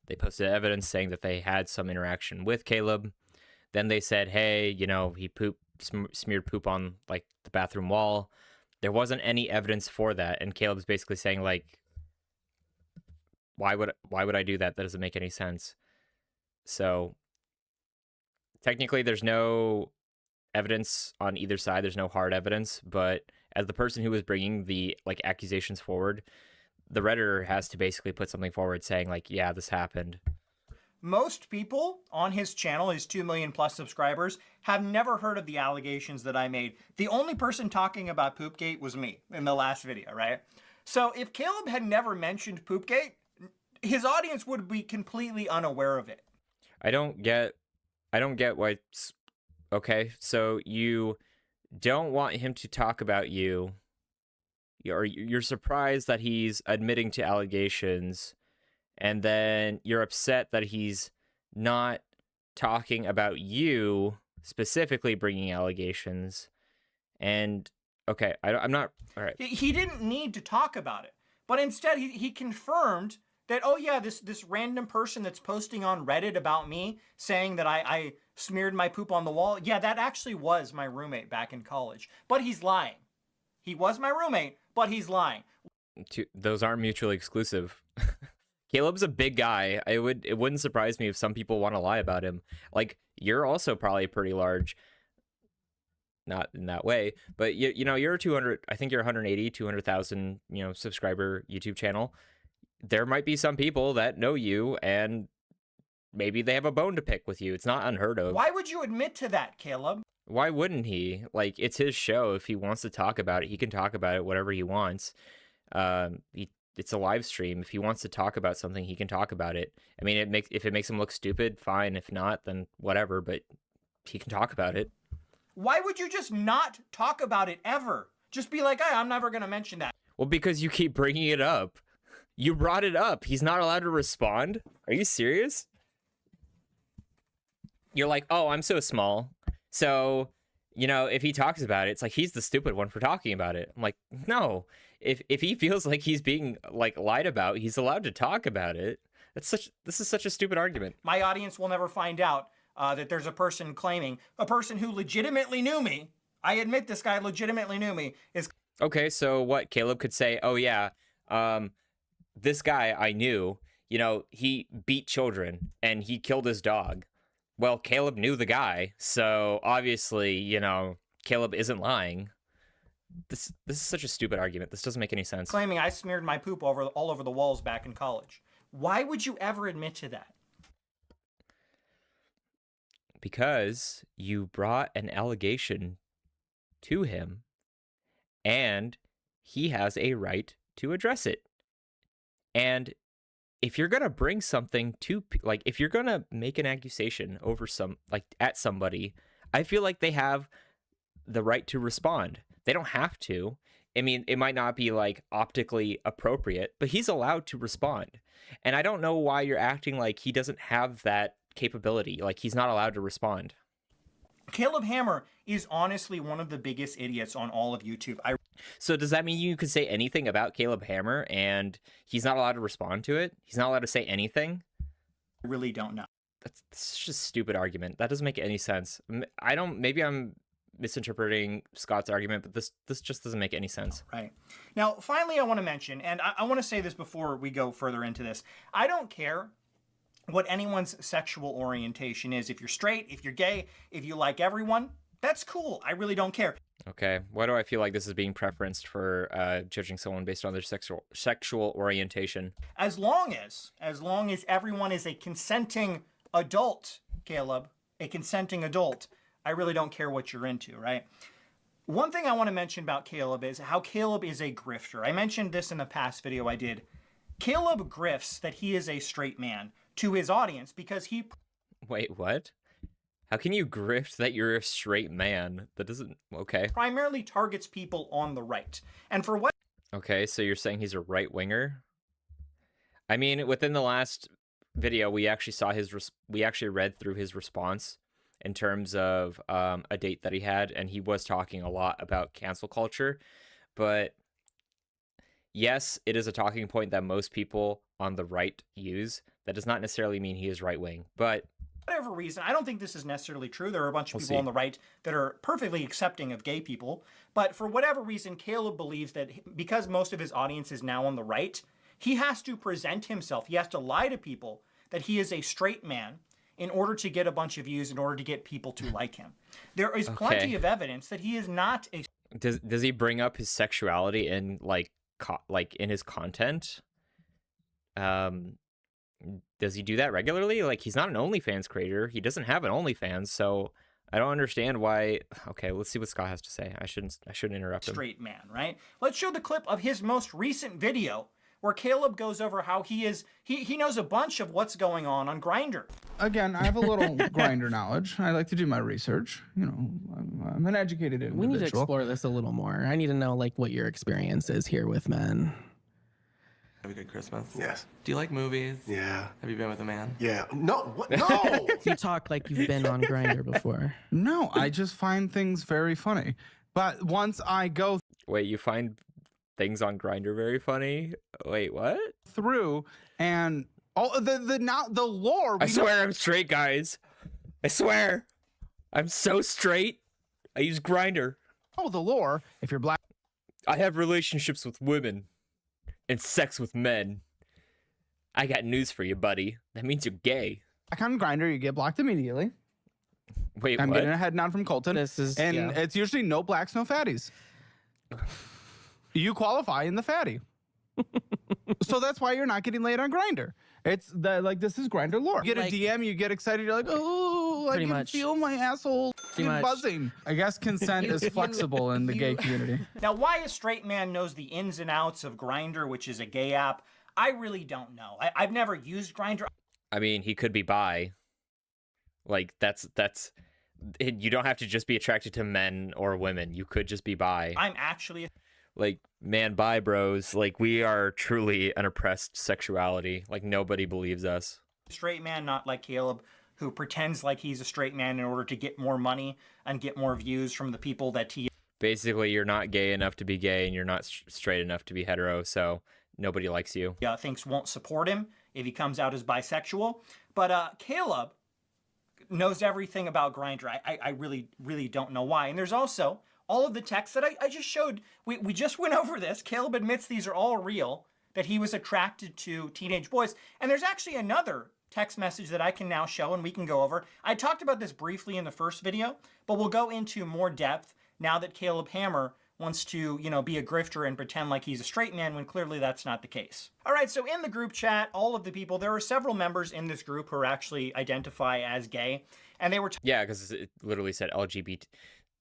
They posted evidence saying that they had some interaction with Caleb. Then they said, hey, he smeared poop on like the bathroom wall. There wasn't any evidence for that, and Caleb's basically saying, like, why would I do that? That doesn't make any sense. So technically there's no evidence on either side. There's no hard evidence, but as the person who was bringing the accusations forward, the Redditor has to basically put something forward saying, like, yeah, this happened. Most people on his channel, his 2 million plus subscribers, have never heard of the allegations that I made. The only person talking about Poopgate was me in the last video, right? So if Caleb had never mentioned Poopgate, his audience would be completely unaware of it. I don't get why it's okay. So you don't want him to talk about you, or you're surprised that he's admitting to allegations, and then you're upset that he's not talking about you specifically bringing allegations. And okay, I'm not all right. He didn't need to talk about it, but instead he confirmed that, oh yeah, this random person that's posting on Reddit about me saying that I smeared my poop on the wall, yeah, that actually was my roommate back in college. But he's lying. He was my roommate, but he's lying. Those aren't mutually exclusive. Caleb's a big guy. It wouldn't surprise me if some people want to lie about him. Like, you're also probably pretty large. Not in that way, but you're 200, I think you're 180, 200,000, subscriber YouTube channel. There might be some people that know you and maybe they have a bone to pick with you. It's not unheard of. Why would you admit to that, Caleb? Why wouldn't he? Like, it's his show. If he wants to talk about it, he can talk about it, whatever he wants. it's a live stream. If he wants to talk about something, he can talk about it. I mean, if it makes him look stupid, fine. If not, then whatever. But he can talk about it. Why would you just not talk about it ever? Just be like, hey, I'm never going to mention that. Well, because you keep bringing it up. You brought it up. He's not allowed to respond. Are you serious? You're like, oh, I'm so small. So, you know, if he talks about it, it's like he's the stupid one for talking about it. I'm like, no. If he feels like he's being like lied about, he's allowed to talk about it. This is such a stupid argument. My audience will never find out that there's a person claiming, a person who legitimately knew me, I admit this guy legitimately knew me, is... Okay, so what? Caleb could say, oh yeah, this guy I knew, you know, he beat children and he killed his dog. Well, Caleb knew the guy, so obviously, you know, Caleb isn't lying. This is such a stupid argument. This doesn't make any sense. Claiming I smeared my poop all over the walls back in college. Why would you ever admit to that? Because you brought an allegation to him, and he has a right to address it. And if you're gonna bring something to, like, if you're gonna make an accusation over at somebody, I feel like they have the right to respond. They don't have to. I mean, it might not be like optically appropriate, but he's allowed to respond. And I don't know why you're acting like he doesn't have that capability. Like, he's not allowed to respond. Caleb Hammer is honestly one of the biggest idiots on all of YouTube. So does that mean you could say anything about Caleb Hammer and he's not allowed to respond to it? He's not allowed to say anything? I really don't know. That's just a stupid argument. That doesn't make any sense. Maybe I'm misinterpreting Scott's argument, but this just doesn't make any sense. Right. Now, finally, I want to mention, and I want to say this before we go further into this, I don't care what anyone's sexual orientation is. If you're straight, if you're gay, if you like everyone, that's cool. I really don't care. Okay, why do I feel like this is being preferenced for judging someone based on their sexual orientation? As long as everyone is a consenting adult, Caleb, a consenting adult, I really don't care what you're into, right? One thing I want to mention about Caleb is how Caleb is a grifter. I mentioned this in the past video I did. Caleb grifts that he is a straight man to his audience because he... Wait, what? How can you grift that you're a straight man? That doesn't... Okay. Primarily targets people on the right. And for what... Okay, so you're saying he's a right-winger? I mean, within the last video, we actually saw we actually read through his response in terms of a date that he had, and he was talking a lot about cancel culture. But yes, it is a talking point that most people on the right use. That does not necessarily mean he is right-wing, but... whatever reason, I don't think this is necessarily true. There are a bunch of people on the right that are perfectly accepting of gay people. But for whatever reason, Caleb believes that because most of his audience is now on the right, he has to present himself. He has to lie to people that he is a straight man in order to get a bunch of views, in order to get people to like him. There is plenty of evidence that he is not a... Does he bring up his sexuality in, like in his content? Does he do that regularly? Like, he's not an OnlyFans creator. He doesn't have an OnlyFans, so I don't understand why. Okay, let's see what Scott has to say. I shouldn't interrupt him. Straight man, right? Let's show the clip of his most recent video where Caleb goes over how he knows a bunch of what's going on Grindr. Again, I have a little Grindr knowledge. I like to do my research. You know, I'm an educated individual. We need to explore this a little more. I need to know, like, what your experience is here with men. Have a good Christmas. Yes. Do you like movies? Yeah. Have you been with a man? Yeah. No. What? No. You talk like you've been on Grindr before. No, I just find things very funny. But once I go Wait, you find things on Grindr very funny? Wait, what? through and all the lore. I swear I'm straight, guys. I swear. I'm so straight. I use Grindr. Oh, the lore. If you're black, I have relationships with women and sex with men. I got news for you, buddy. That means you're gay. on Grindr, you get blocked immediately. Wait, I'm what? getting a head nod from Colton. And it's usually no blacks, no fatties. You qualify in the fatty. So that's why you're not getting laid on Grindr. It's this is Grindr lore. You get a DM, you get excited, you're like, oh, I Pretty can much. feel my asshole Pretty much. buzzing. I guess consent is flexible in the gay community. Now, why a straight man knows the ins and outs of Grindr, which is a gay app, I really don't know. I've never used Grindr. I mean, he could be bi. Like, you don't have to just be attracted to men or women. You could just be bi. I'm actually a Like, man, bi bros. Like, we are truly an oppressed sexuality. Like, nobody believes us. straight man, not like Caleb, who pretends like he's a straight man in order to get more money and get more views from the people that he Basically, you're not gay enough to be gay, and you're not straight enough to be hetero, so nobody likes you. thinks won't support him if he comes out as bisexual. But Caleb knows everything about Grindr. I really, really don't know why. And there's also all of the texts that I just showed. We just went over this. Caleb admits these are all real, that he was attracted to teenage boys. And there's actually another text message that I can now show and we can go over. I talked about this briefly in the first video, but we'll go into more depth now that Caleb Hammer wants to, be a grifter and pretend like he's a straight man when clearly that's not the case. All right, so in the group chat, all of the people, there are several members in this group who actually identify as gay, and they were Yeah, because it literally said LGBT.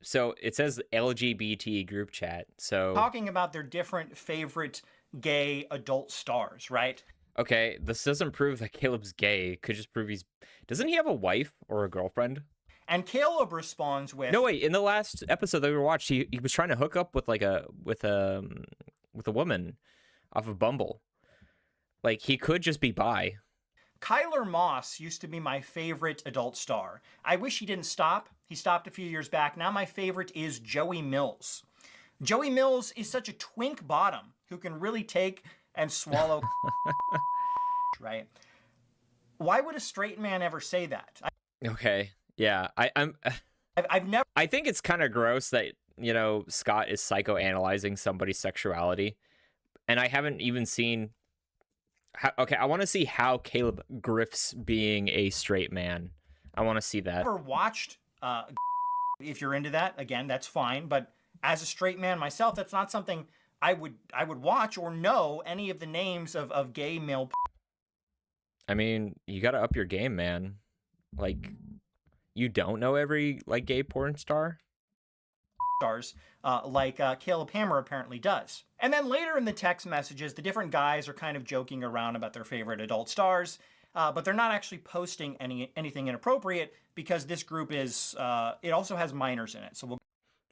So it says LGBT group chat. So talking about their different favorite gay adult stars, right? okay, this doesn't prove that Caleb's gay. It could just prove doesn't he have a wife or a girlfriend? And Caleb responds with, No, wait. In the last episode that we watched, he was trying to hook up with with a woman off of Bumble. Like, he could just be bi. Kyler Moss used to be my favorite adult star. I wish he didn't stop. He stopped a few years back. Now my favorite is Joey Mills. Joey Mills is such a twink bottom who can really take and swallow right? Why would a straight man ever say that? Okay. Yeah. I've never I think it's kind of gross that, Scott is psychoanalyzing somebody's sexuality. And I haven't even seen I want to see how Caleb grifts being a straight man. I want to see that. never watched if you're into that, again, that's fine, but as a straight man myself, that's not something I would watch or know any of the names of gay male I mean, you got to up your game, man. Like, you don't know every gay porn star? stars like Caleb Hammer apparently does. And then later in the text messages, the different guys are kind of joking around about their favorite adult stars, but they're not actually posting anything inappropriate because this group is, it also has minors in it. So we'll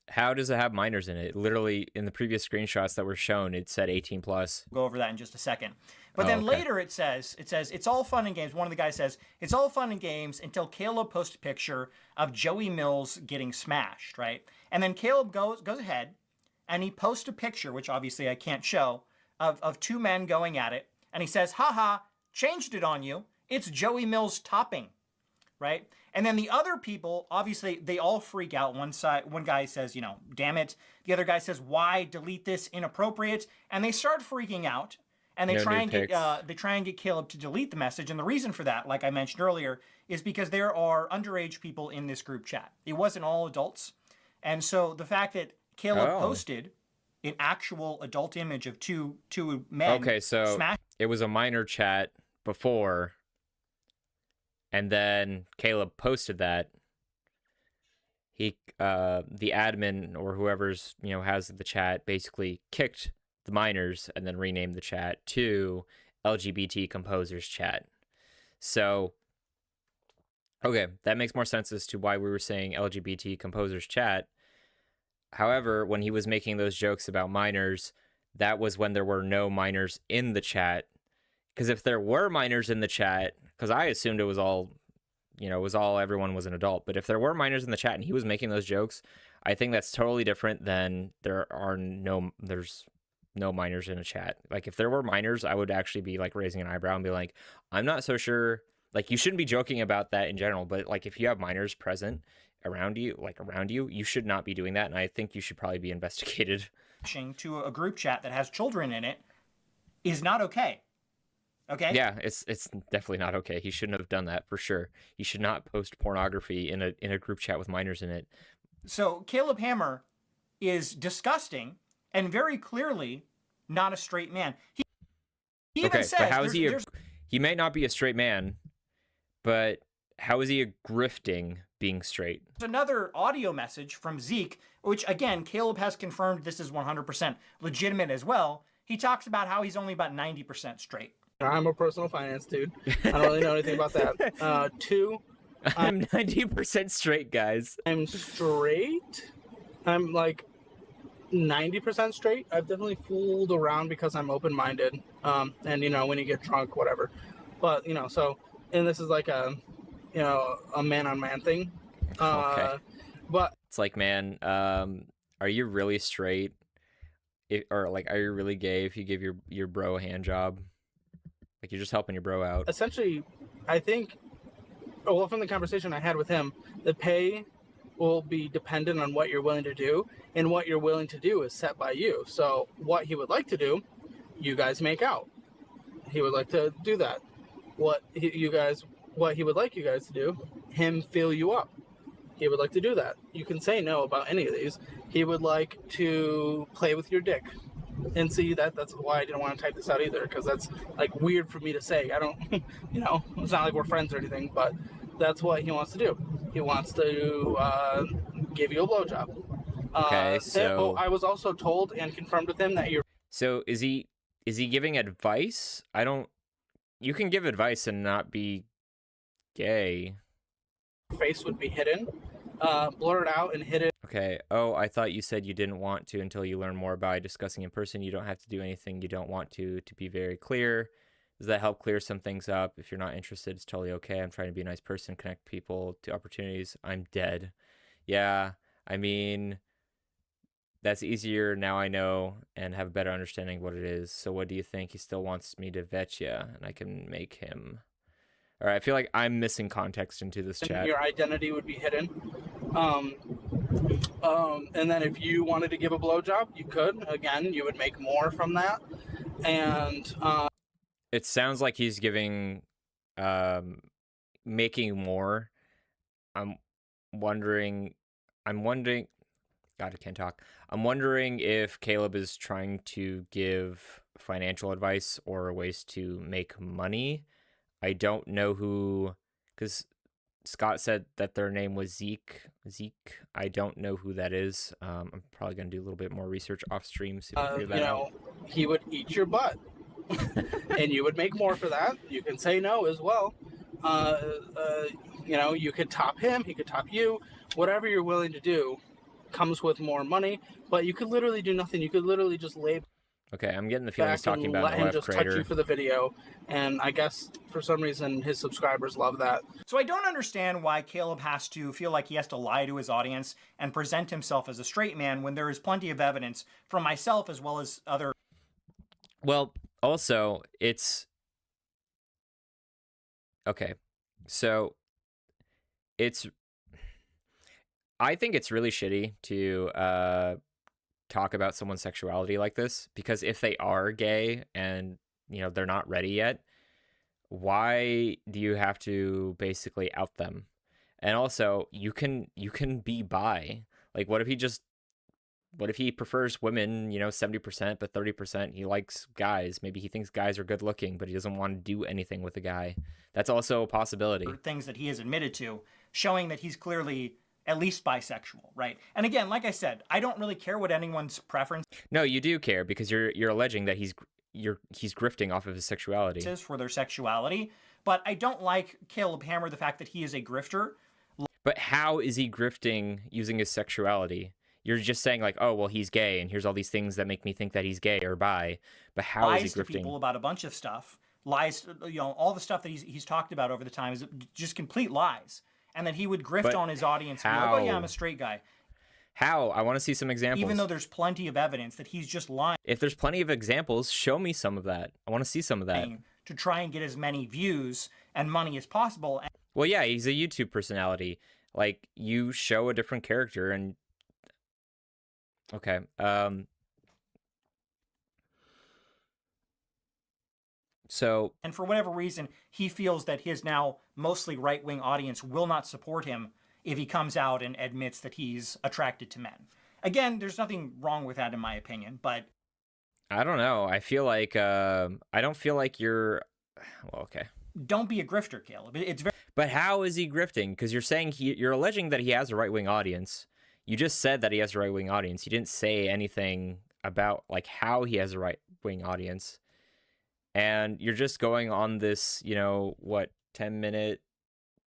How does it have minors in it? Literally, in the previous screenshots that were shown, it said 18 plus. go over that in just a second. But Oh, then okay. later it says, it's all fun and games. One of the guys says, it's all fun and games until Caleb posts a picture of Joey Mills getting smashed, right? And then Caleb goes ahead and he posts a picture, which obviously I can't show, of two men going at it. And he says, haha, changed it on you. It's Joey Mills topping, right? And then the other people, obviously, they all freak out. One guy says, damn it. The other guy says, why delete this inappropriate? And they start freaking out. And they No try nude and get Caleb to delete the message. And the reason for that, like I mentioned earlier, is because there are underage people in this group chat. It wasn't all adults. And so the fact that Caleb posted an actual adult image of two men Okay, so smash it was a minor chat before, and then Caleb posted that. He, the admin or whoever's, has the chat basically kicked the minors and then renamed the chat to LGBT Composers Chat. So, okay, that makes more sense as to why we were saying LGBT Composers Chat. However, when he was making those jokes about minors, that was when there were no minors in the chat. Because if there were minors in the chat, because I assumed it was all, everyone was an adult. But if there were minors in the chat and he was making those jokes, I think that's totally different than there's no minors in a chat. Like, if there were minors, I would actually be raising an eyebrow and be like, I'm not so sure. Like, you shouldn't be joking about that in general, but if you have minors present around you, you should not be doing that. And I think you should probably be investigated. to a group chat that has children in it is not okay. Okay? Yeah, it's definitely not okay. He shouldn't have done that for sure. He should not post pornography in a group chat with minors in it. So Caleb Hammer is disgusting and very clearly not a straight man. He even says but how is he? there's He may not be a straight man, but how is he grifting being straight? There's another audio message from Zeke, which again, Caleb has confirmed this is 100% legitimate as well. He talks about how he's only about 90% straight. I'm a personal finance dude. I don't really know anything about that. Two, I'm 90% straight, guys. I'm straight. I'm like 90% straight. I've definitely fooled around because I'm open-minded. And you know, when you get drunk, whatever. But you know, so, and this is like a, you know, a man-on-man thing. Okay. But It's like, man, are you really straight? Or like, are you really gay if you give your bro a hand job? Like, you're just helping your bro out. essentially, I think, well, from the conversation I had with him, the pay will be dependent on what you're willing to do, and what you're willing to do is set by you. So what he would like to do, you guys make out. He would like to do that. What he would like you guys to do, him fill you up. He would like to do that. You can say no about any of these. He would like to play with your dick. And see, that's why I didn't want to type this out either, because that's like weird for me to say. I don't, you know, it's not like we're friends or anything, but that's what he wants to do. He wants to give you a blowjob. Okay, so I was also told and confirmed with him that your So is he giving advice? You can give advice and not be gay. face would be hidden, blurred out and hidden. Okay. Oh, I thought you said you didn't want to until you learn more by discussing in person. You don't have to do anything you don't want to be very clear. Does that help clear some things up? If you're not interested, it's totally okay. I'm trying to be a nice person, connect people to opportunities. I'm dead. Yeah, I mean, that's easier now I know and have a better understanding of what it is. So what do you think? He still wants me to vet you, and I can make him... All right, I feel like I'm missing context into this chat. Your identity would be hidden. And then if you wanted to give a blowjob, you could. Again, you would make more from that. And It sounds like he's giving, making more. I'm wondering, God, I can't talk. I'm wondering if Caleb is trying to give financial advice or ways to make money. I don't know who, because Scott said that their name was Zeke. I don't know who that is. I'm probably going to do a little bit more research off stream, see if I can figure that out. he would eat your butt. And you would make more for that. You can say no as well. You could top him, he could top you. Whatever you're willing to do comes with more money, but you could literally do nothing. You could literally just lay Okay, I'm getting the feeling he's talking about let an him OF just creator. touch you for the video, and I guess for some reason his subscribers love that. So I don't understand why Caleb has to feel like he has to lie to his audience and present himself as a straight man when there is plenty of evidence from myself as well as other... Well, also, it's... Okay, so it's... I think it's really shitty to talk about someone's sexuality like this, because if they are gay and, you know, they're not ready yet, why do you have to basically out them? And also, you can be bi. Like, what if he prefers women, you know, 70%, but 30% he likes guys? Maybe he thinks guys are good looking, but he doesn't want to do anything with a guy. That's also a possibility. Things that he has admitted to, showing that he's clearly at least bisexual, right? And again, like I said, I don't really care what anyone's preference No, you do care, because you're alleging that he's grifting off of his sexuality. is for their sexuality, but I don't like Caleb Hammer, the fact that he is a grifter. But how is he grifting using his sexuality? You're just saying like, oh, well, he's gay, and here's all these things that make me think that he's gay or bi. But how is he Lies to grifting? people about a bunch of stuff. Lies, you know, all the stuff that he's talked about over the time is just complete lies. And that he would grift But on his audience and be like, oh yeah, how? I'm a straight guy. How? I want to see some examples. Even though there's plenty of evidence that he's just lying If there's plenty of examples, show me some of that. I want to see some of that. to try and get as many views and money as possible. And Well, yeah, he's a YouTube personality. Like, you show a different character and... Okay, so... And for whatever reason, he feels that his now mostly right-wing audience will not support him if he comes out and admits that he's attracted to men. Again, there's nothing wrong with that in my opinion, but... I don't know. I feel like, I don't feel like you're... Well, okay. Don't be a grifter, Caleb. It's very... But how is he grifting? Because you're saying you're alleging that he has a right-wing audience. You just said that he has a right-wing audience. You didn't say anything about like how he has a right-wing audience. And you're just going on this, 10-minute,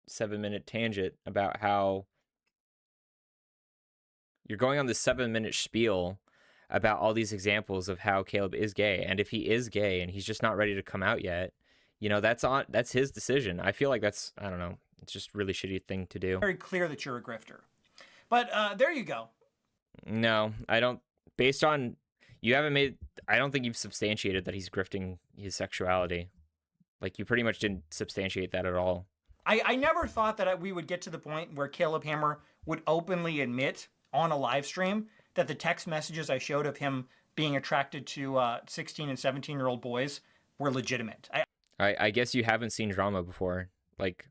7-minute tangent about how you're going on this 7-minute spiel about all these examples of how Caleb is gay. And if he is gay and he's just not ready to come out yet, that's his decision. I feel like that's, I don't know, it's just really shitty thing to do. Very clear that you're a grifter. But there you go. No, I don't. Based on, you haven't made, I don't think you've substantiated that he's grifting his sexuality. Like, you pretty much didn't substantiate that at all. I never thought that we would get to the point where Caleb Hammer would openly admit on a live stream that the text messages I showed of him being attracted to 16 and 17-year-old boys were legitimate. I guess you haven't seen drama before. Like,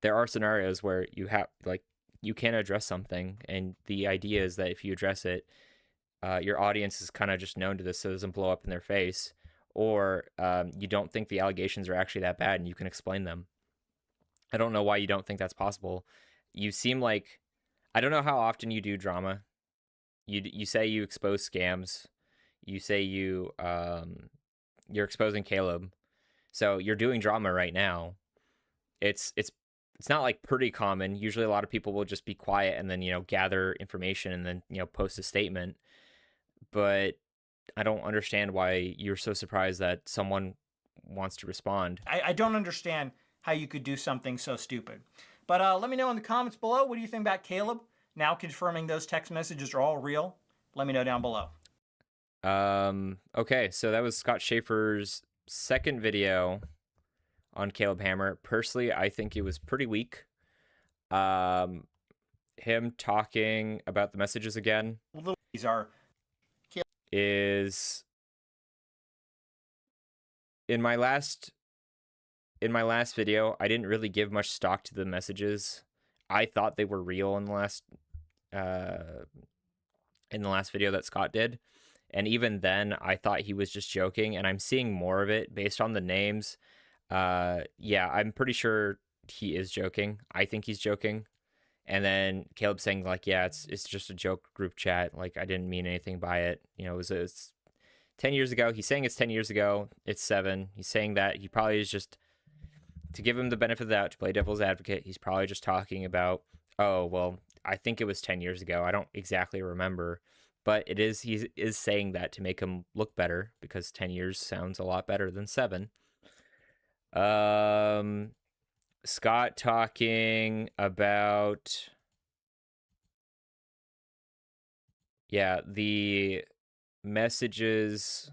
there are scenarios where you can address something, and the idea is that if you address it, your audience is kind of just known to this, so it doesn't blow up in their face, or you don't think the allegations are actually that bad, and you can explain them. I don't know why you don't think that's possible. You seem like, I don't know how often you do drama. You say you expose scams. You say you're exposing Caleb. So you're doing drama right now. It's not like pretty common. Usually a lot of people will just be quiet and then, gather information and then, post a statement. But I don't understand why you're so surprised that someone wants to respond. I don't understand how you could do something so stupid. But let me know in the comments below, what do you think about Caleb now confirming those text messages are all real? Let me know down below. Okay, so that was Scott Shafer's second video on Caleb Hammer. Personally, I think it was pretty weak. Him talking about the messages again is in my last video, I didn't really give much stock to the messages. I thought they were real in the last video that Scott did. And even then, I thought he was just joking, and I'm seeing more of it based on the names. Yeah, I'm pretty sure he is joking. I think he's joking. And then Caleb saying, like, yeah, it's just a joke group chat. Like, I didn't mean anything by it. It's 10 years ago. He's saying it's 10 years ago. It's 7. He's saying that he probably is just, to give him the benefit of the doubt, to play devil's advocate, he's probably just talking about, oh, well, I think it was 10 years ago. I don't exactly remember. But he is saying that to make him look better, because 10 years sounds a lot better than 7. Scott talking about, yeah, the messages,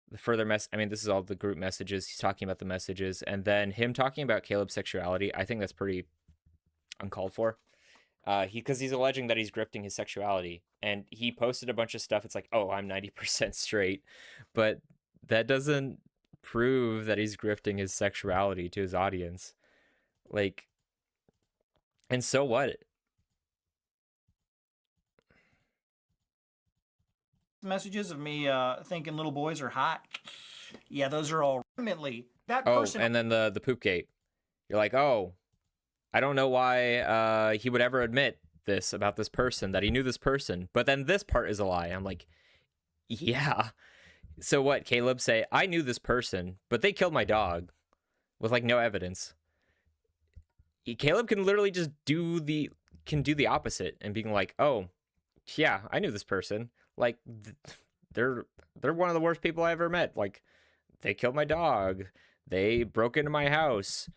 the further I mean, this is all the group messages. He's talking about the messages, and then him talking about Caleb's sexuality. I think that's pretty uncalled for. Because he's alleging that he's grifting his sexuality, and he posted a bunch of stuff. It's like, oh, I'm 90% straight, but that doesn't prove that he's grifting his sexuality to his audience. Like, and so what? Messages of me thinking little boys are hot. Yeah, those are all ultimately that person. Oh, and then the poop gate. You're like, oh, I don't know why he would ever admit this about this person, that he knew this person, but then this part is a lie. I'm like, yeah. So what, Caleb say, I knew this person, but they killed my dog with like no evidence. Caleb can literally just do the opposite and being like, oh, yeah, I knew this person. Like, they're one of the worst people I ever met. Like, they killed my dog. They broke into my house.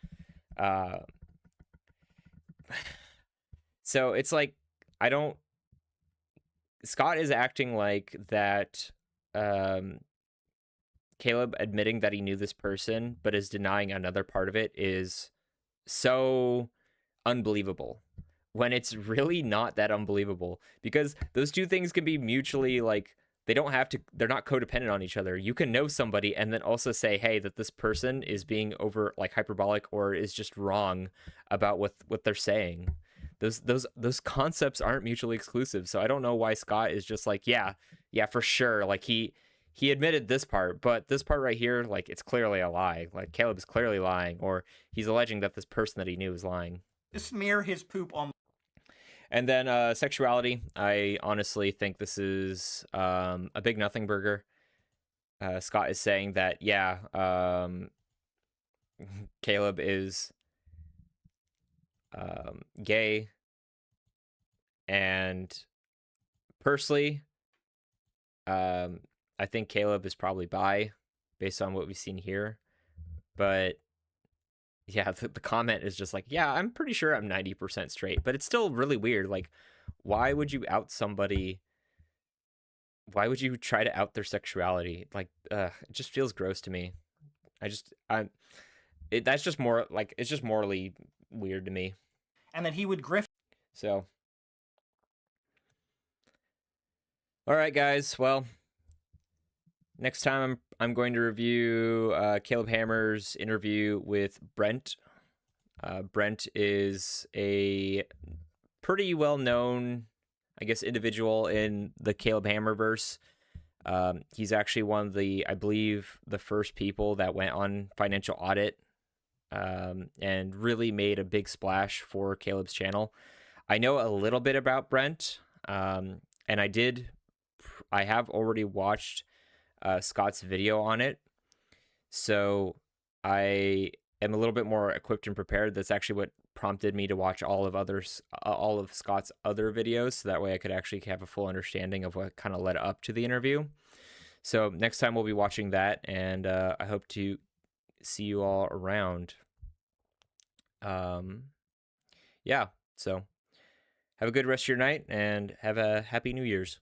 So it's like, Scott is acting like that Caleb admitting that he knew this person but is denying another part of it is so unbelievable, when it's really not that unbelievable, because those two things can be mutually, like, they're not codependent on each other. You can know somebody and then also say, hey, that this person is being over, like, hyperbolic or is just wrong about what they're saying. Those concepts aren't mutually exclusive. So I don't know why Scott is just like, yeah, for sure. Like, he he admitted this part, but this part right here, like, it's clearly a lie. Like, Caleb is clearly lying, or he's alleging that this person that he knew is lying. Smear his poop on. And then sexuality. I honestly think this is a big nothing burger. Scott is saying that, yeah, Caleb is gay. And personally, I think Caleb is probably bi, based on what we've seen here. But yeah, the comment is just like, yeah, I'm pretty sure I'm 90% straight. But it's still really weird. Like, why would you out somebody? Why would you try to out their sexuality? Like, it just feels gross to me. That's just more like, it's just morally weird to me. And that he would grift. So, all right, guys. Well, next time I'm going to review Caleb Hammer's interview with Brent. Brent is a pretty well-known, I guess, individual in the Caleb Hammerverse. He's actually one of the, I believe, the first people that went on Financial Audit and really made a big splash for Caleb's channel. I know a little bit about Brent, and I have already watched Scott's video on it, so I am a little bit more equipped and prepared. That's actually what prompted me to watch all of Scott's other videos, so that way I could actually have a full understanding of what kind of led up to the interview. So next time we'll be watching that, and I hope to see you all around. Yeah, so have a good rest of your night, and have a happy New Year's.